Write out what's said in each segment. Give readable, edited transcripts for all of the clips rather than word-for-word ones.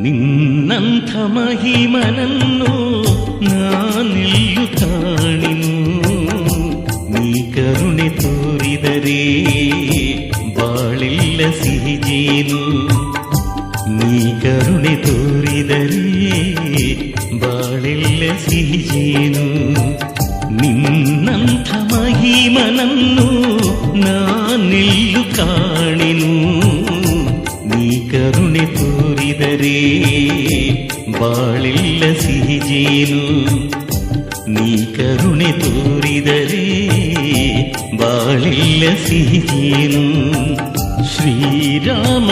ನಿನ್ನಂಥ ಮಹಿಮನನ್ನು ನಾನೆಲ್ಲೂ ಕಾಣಿನು. ನೀ ಕರುಣೆ ತೋರಿದರೆ ಬಾಳೆಲ್ಲ ಸಿಹಿಜೇನು. ನೀ ಕರುಣೆ ತೋರಿದರೆ ಬಾಳೆಲ್ಲ ಸಿಹಿಜೇನು. ನಿನ್ನಂಥ ಮಹಿಮನನ್ನು ನಾನೆಲ್ಲೂ ಕಾಣಿನು. ನೀ ಕರುಣೆ ತೋರಿದರೆ ಬಾಳೆಲ್ಲ ಸಿಹಿಜೇನು. ನೀ ಕರುಣೆ ತೋರಿದರೆ ಬಾಳೆಲ್ಲ ಸಿಹಿಜೇನು. ಶ್ರೀರಾಮದೂತನೇ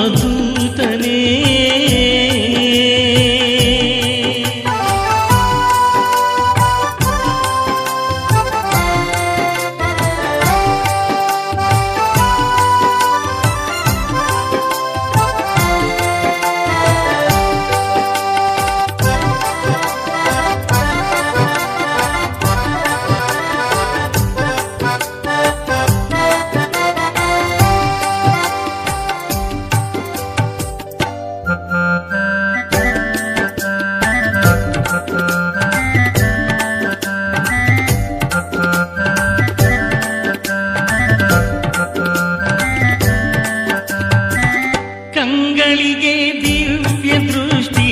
ಕಂಗಳಿಗೆ ದಿವ್ಯ ದೃಷ್ಟಿ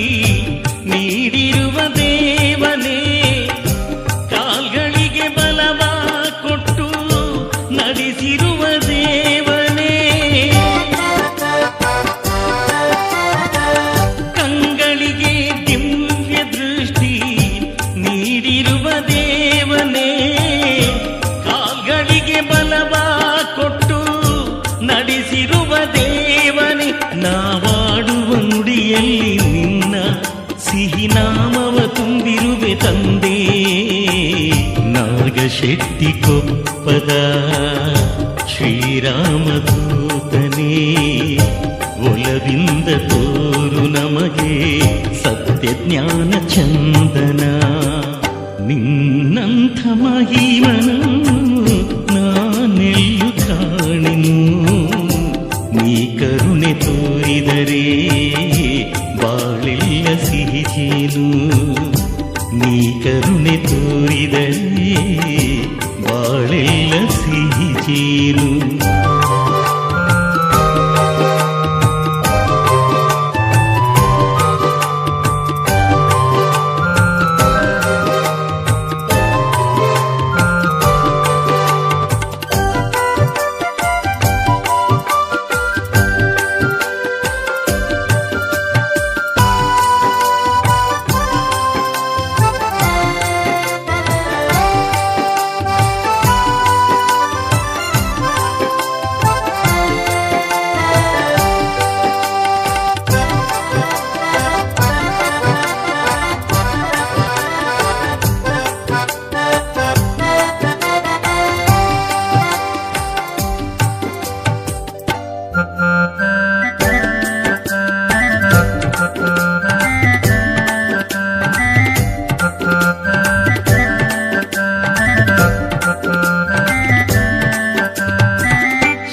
ನೀಡಿರುವ ದೇವನೇ, ಕಾಲ್ಗಳಿಗೆ ಬಲವ ಕೊಟ್ಟು ನಡೆಸಿರುವ ದೇವನೇ. ಕಂಗಳಿಗೆ ದಿವ್ಯ ದೃಷ್ಟಿ ನೀಡಿರುವ ದೇವನೇ, ಕಾಲ್ಗಳಿಗೆ ಬಲವ ಕೊಟ್ಟು ನಡೆಸಿರುವ ದೇವನೇ. ನಾವಾಡುವ ನುಡಿಯಲ್ಲಿ ನಿನ್ನ ಸಿಹಿ ನಾಮವ ತುಂಬಿರುವೆ ತಂದೆ. ನಾಗಶೆಟ್ಟಿ ಕೊಪ್ಪದ ಶ್ರೀರಾಮದೂತನೇ, ಒಲವಿಂದ ತೋರು ನಮಗೆ ಸತ್ಯ ಜ್ಞಾನ ಚಂದನ. ನಿನ್ನಂಥ ಮಹಿಮನನ್ನು ನಾನೆಲ್ಲೂ ಕಾಣಿನು. ನೀ ಕರುಣೆ ತೋರಿದರೆ ಬಾಳೆಲ್ಲ ಸಿಹಿಜೇನು. ನೀ ಕರುಣೆ ತೋರಿದರೆ ಬಾಳೆಲ್ಲ ಸಿಹಿಜೇನು.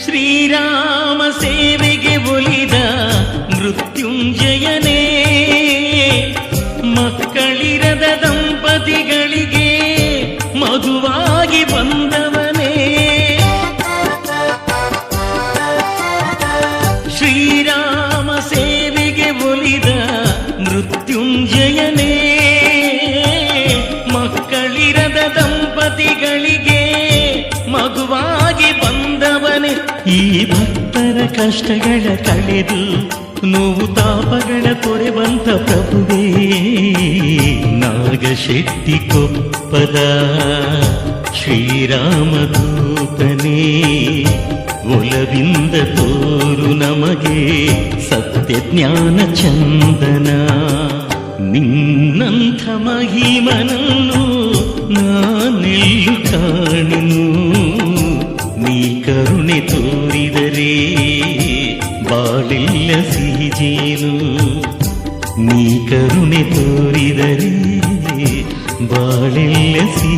ಶ್ರೀರಾಮ ಸೇವೆಗೆ ಒಲಿದ ಮೃತ್ಯುಂಜಯನೇ, ಮಕ್ಕಳಿರದ ದಂಪತಿಗಳಿಗೆ ಮಧುವಾಗಿ ಬಂದವನೇ. ಶ್ರೀರಾಮ ಸೇವೆಗೆ ಒಲಿದ ಮೃತ್ಯುಂಜಯನೇ, ಮಕ್ಕಳಿರದ ದಂಪತಿಗಳಿಗೆ ಮಗುವಾಗಿ ಬಂದವನೇ. ಈ ಭಕ್ತರ ಕಷ್ಟಗಳ ಕಳೆದು ನೋವು ತಾಪಗಳ ತೊರೆವಂತ ಪ್ರಭುವೇ. ನಾಗಶೆಟ್ಟಿ ಕೊಪ್ಪದ ಶ್ರೀರಾಮದೂತನೇ, ಒಲವಿಂದ ತೋರು ನಮಗೆ ಸತ್ಯ ಜ್ಞಾನ ಚಂದನ. ನಿನ್ನಂಥ ಮಹಿಮನನ್ನು ನಾನೆಲ್ಲೂ ಕಾಣಿನು. ನೀ ಕರುಣೆ ತೋರಿದರೆ ಬಾಳೆಲ್ಲ ಸಿಹಿಜೇನು. ನೀ ಕರುಣೆ ತೋರಿದರೆ ಬಾಳೆಲ್ಲ ಸಿಹಿ